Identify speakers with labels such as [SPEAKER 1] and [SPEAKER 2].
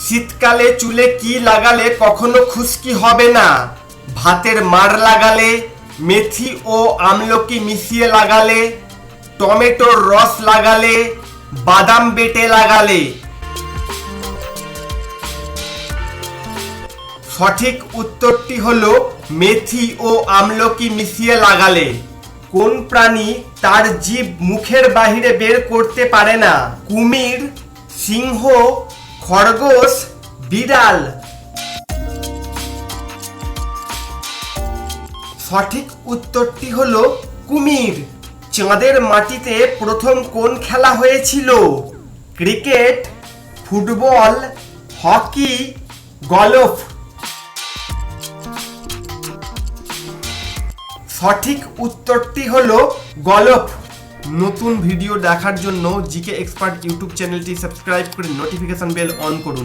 [SPEAKER 1] শীতকালে চুলে কি লাগালে কখনো খুশকি হবে না? ভাতের মাড় লাগালে, মেথি ও আমলকি মিশিয়ে লাগালে, টমেটোর রস লাগালে, বাদাম বেটে লাগালে। সঠিক উত্তরটি হলো মেথি ও আমলকি মিশিয়ে লাগালে। কোন প্রাণী তার জিভ মুখের বাহিরে বের করতে পারে না? কুমির, সিংহ, খরগোশ, বিড়াল। সঠিক উত্তরটি হলো কুমির। চাঁদের মাটিতে প্রথম কোন খেলা হয়েছিল? Cricket, football, hockey, golf. সঠিক উত্তরটি হলো গলফ। নতুন ভিডিও দেখার জন্য জিকে এক্সপার্ট ইউটিউব চ্যানেলটি সাবস্ক্রাইব করে নোটিফিকেশন বেল অন করুন।